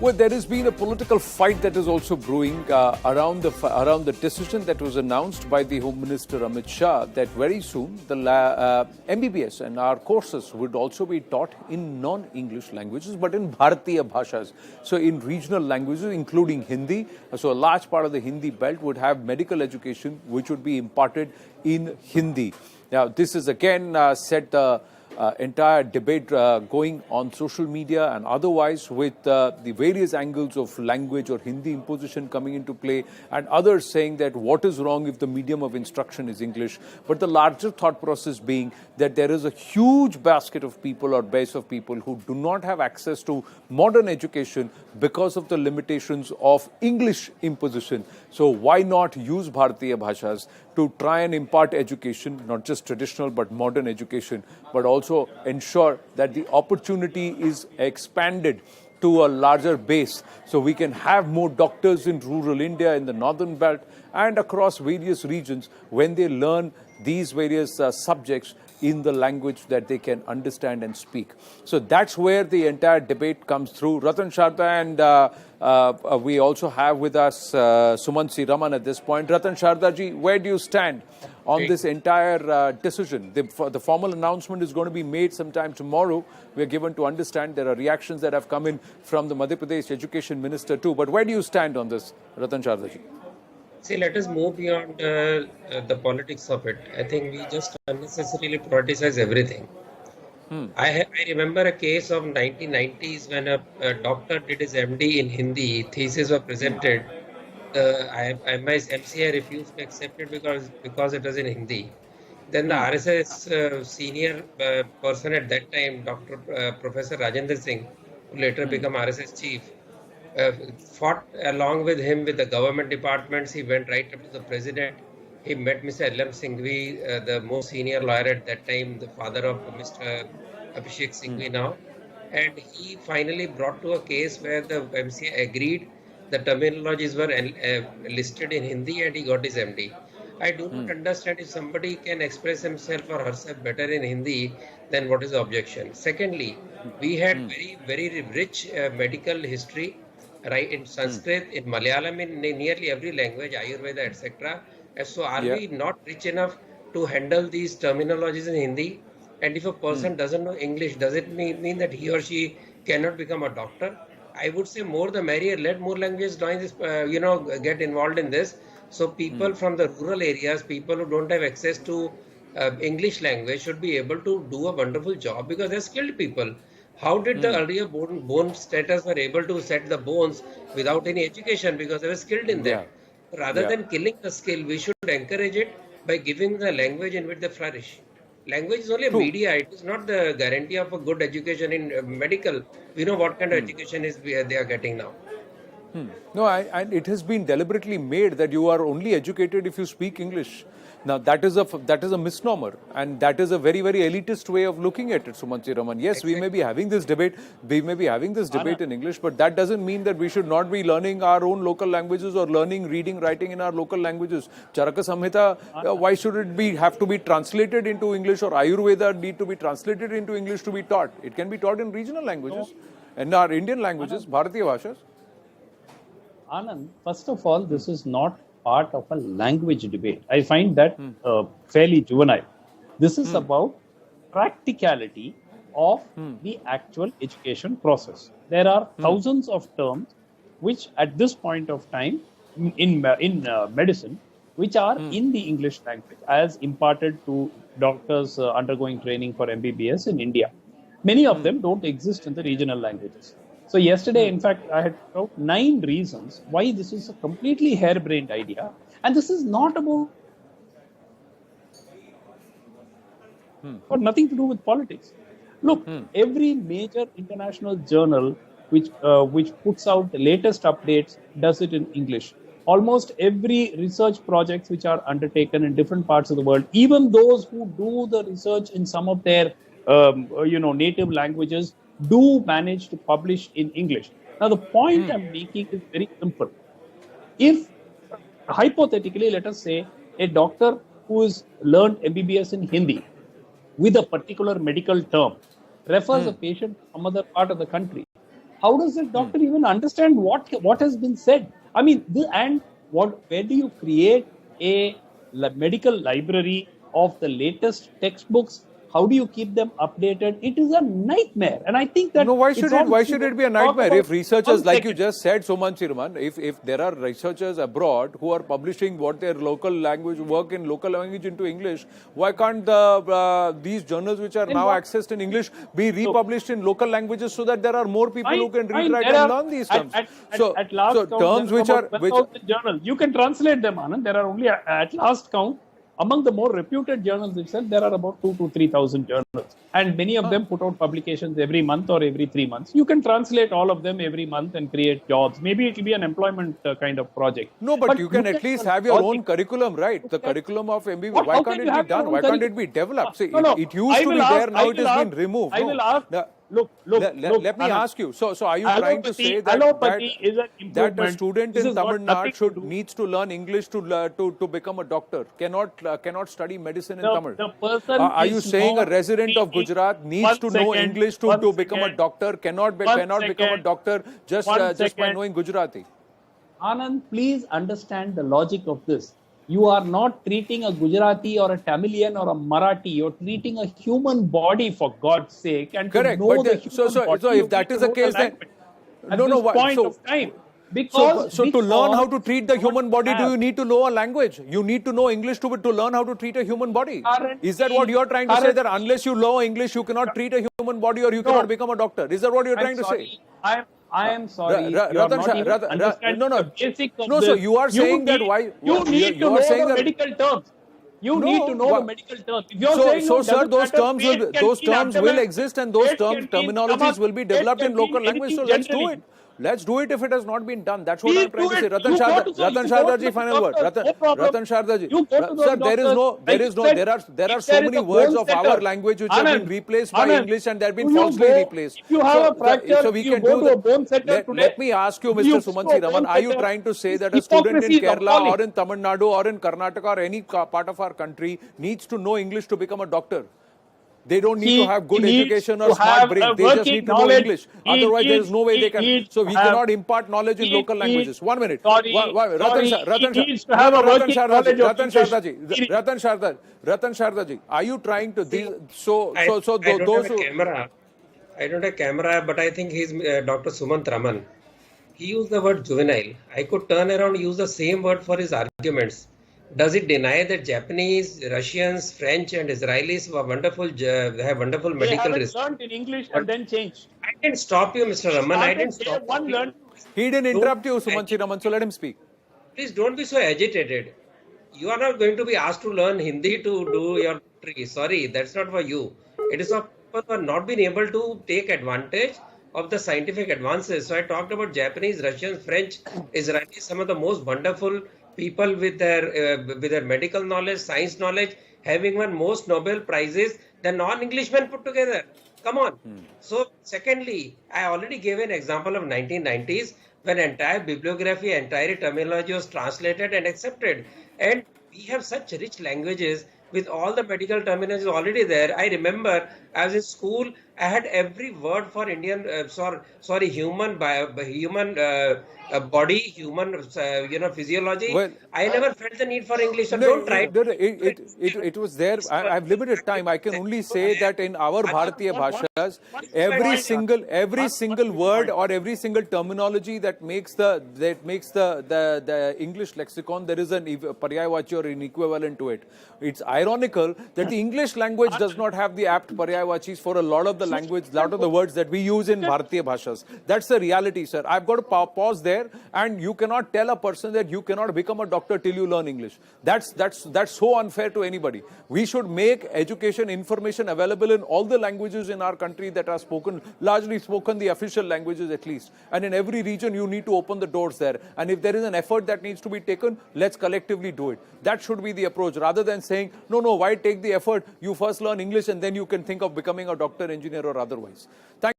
Well, there has been a political fight that is also brewing around the decision that was announced by the Home Minister Amit Shah that very soon the MBBS and our courses would also be taught in non-English languages, but in Bharatiya Bhashas. So in regional languages, including Hindi. So a large part of the Hindi belt would have medical education, which would be imparted in Hindi. Now, this is again set the entire debate going on social media and otherwise, with the various angles of language or Hindi imposition coming into play, and others saying that what is wrong if the medium of instruction is English. But the larger thought process being that there is a huge basket of people or base of people who do not have access to modern education because of the limitations of English imposition. So why not use Bharatiya Bhashas to try and impart education, not just traditional but modern education, but also ensure that the opportunity is expanded to a larger base, so we can have more doctors in rural India, in the northern belt and across various regions when they learn these various subjects in the language that they can understand and speak. So that's where the entire debate comes through. Ratan Sharda and we also have with us Sumanth Raman at this point. Ratan Sharda ji, where do you stand on this entire decision? The formal announcement is going to be made sometime tomorrow. We are given to understand there are reactions that have come in from the Madhya Pradesh Education Minister too. But where do you stand on this, Ratan Sharda ji? See, let us move beyond the politics of it. I think we just unnecessarily politicize everything. I remember a case of 1990s when a doctor did his MD in Hindi. Thesis were presented. My MCI refused to accept it because it was in Hindi. Then the RSS senior person at that time, Professor Rajendra Singh, who later became RSS chief, fought along with him with the government departments. He went right up to the president. He met Mr. L.M. Singhvi, the most senior lawyer at that time, the father of Mr. Abhishek Singhvi now. And he finally brought to a case where the MCA agreed the terminologies were listed in Hindi, and he got his MD. I do not understand if somebody can express himself or herself better in Hindi, then what is the objection? Secondly, we had very, very rich medical history, right, in Sanskrit, in Malayalam, in nearly every language, Ayurveda, etc. So are we not rich enough to handle these terminologies in Hindi? And if a person doesn't know English, does it mean that he or she cannot become a doctor? I would say more the merrier. Let more languages join this, get involved in this. So people from the rural areas, people who don't have access to English language should be able to do a wonderful job because they're skilled people. How did the earlier bone setters were able to set the bones without any education because they were skilled in that? Rather than killing the skill, we should encourage it by giving the language in which they flourish. Language is only a media. It is not the guarantee of a good education in medical. We know what kind of education they are getting now. No, and it has been deliberately made that you are only educated if you speak English. Now, that is a misnomer, and that is a very, very elitist way of looking at it, Sumanth Raman. Yes, exactly. We may be having this debate, in English, but that doesn't mean that we should not be learning our own local languages or learning reading, writing in our local languages. Charaka Samhita, why should it have to be translated into English, or Ayurveda need to be translated into English to be taught? It can be taught in regional languages and our Indian languages, Bharatiya Bhashas. Anand, first of all, this is not part of a language debate. I find that fairly juvenile. This is about practicality of the actual education process. There are thousands of terms which at this point of time in medicine, which are in the English language as imparted to doctors undergoing training for MBBS in India. Many of them don't exist in the regional languages. So yesterday, in fact, I had found 9 reasons why this is a completely harebrained idea. And this is not about or nothing to do with politics. Look, every major international journal which puts out the latest updates does it in English. Almost every research projects which are undertaken in different parts of the world, even those who do the research in some of their native languages, do manage to publish in English. Now, the point I'm making is very simple. If, hypothetically, let us say, a doctor who has learned MBBS in Hindi with a particular medical term refers a patient to some other part of the country, how does the doctor even understand what has been said? I mean, where do you create a medical library of the latest textbooks? How do you keep them updated? It is a nightmare, and I think that No, why should it be a nightmare? If researchers, like you just said, Sumanth Raman, if there are researchers abroad who are publishing what their local language work in local language into English, why can't these journals which are now accessed in English be republished in local languages so that there are more people who can read, write, and learn these terms? So terms which are journals, you can translate them, Anand. There are only at last count, among the more reputed journals itself, there are about 2,000 to 3,000 journals, and many of them put out publications every month or every 3 months. You can translate all of them every month and create jobs. Maybe it will be an employment kind of project. No, but you can at least have your own curriculum, right? The curriculum of MBBS. Why can't it be done? Why can't it be developed? See, it used to be there, now it has been removed. I will ask. Look, let me ask you. So are you trying to say that a student in Tamil Nadu needs to learn English to become a doctor? Cannot study medicine in Tamil? Are you saying a resident of Gujarat needs to know English to become a doctor? Cannot become a doctor just by knowing Gujarati? Anand, please understand the logic of this. You are not treating a Gujarati or a Tamilian or a Marathi. You're treating a human body, for God's sake. And correct. But if that is the case, then of time. Because to learn how to treat the human body, do you need to know a language? You need to know English to learn how to treat a human body. Is that what you're trying to say? That unless you know English, you cannot treat a human body or you cannot become a doctor? Is that what you're trying to say? I am sorry. So you are saying that why you need to know the medical terms. You need to know the medical terms. If you're saying sir, those terms will exist, and those terminologies will be developed in local language. So let's do it. Let's do it if it has not been done. That's what I'm trying to say. Ratan Sharda ji, final word. Ratan Sharda ji. Sir, there are so many words of our language which have been replaced by English and they have been falsely replaced. If you have a fracture, so we can do that. Let me ask you, Mr. Sumanth Raman, are you trying to say that a student in Kerala or in Tamil Nadu or in Karnataka or any part of our country needs to know English to become a doctor? They don't need to have good education or smart brain. They just need to know English. Otherwise, there is no way they can. So we cannot impart knowledge in local languages. 1 minute. Ratan Sharda ji, are you trying to? I don't have a camera, but I think he's Dr. Sumanth Raman. He used the word juvenile. I could turn around and use the same word for his arguments. Does it deny that Japanese, Russians, French, and Israelis have wonderful medical research? They learned in English and then changed. I didn't stop you, Mr. Raman. I didn't stop you. He didn't interrupt you, Sumanth Raman, so let him speak. Please don't be so agitated. You are not going to be asked to learn Hindi to do your tree. Sorry, that's not for you. It is for people who have not been able to take advantage of the scientific advances. So I talked about Japanese, Russians, French, Israelis, some of the most wonderful people with their medical knowledge, science knowledge, having won most Nobel Prizes than non-Englishmen put together. Come on. So secondly, I already gave an example of 1990s when entire bibliography, entire terminology was translated and accepted. And we have such rich languages with all the medical terminology already there. I remember I was in school, I had every word for Indian, human body, human, physiology. Well, I never felt the need for English. So don't try. It was there. I've limited time. I can only say that in our Bharatiya Bhashas, every single word or every single terminology that makes the English lexicon, there is an paryayavachi or an equivalent to it. It's ironical that the English language does not have the apt paryayavachis for a lot of the words that we use in Bharatiya Bhashas. That's the reality, sir. I've got to pause there, and you cannot tell a person that you cannot become a doctor till you learn English. That's so unfair to anybody. We should make education information available in all the languages in our country that are largely spoken, the official languages at least. And in every region, you need to open the doors there. And if there is an effort that needs to be taken, let's collectively do it. That should be the approach, rather than saying, no, why take the effort? You first learn English and then you can think of becoming a doctor, engineer or otherwise. Thank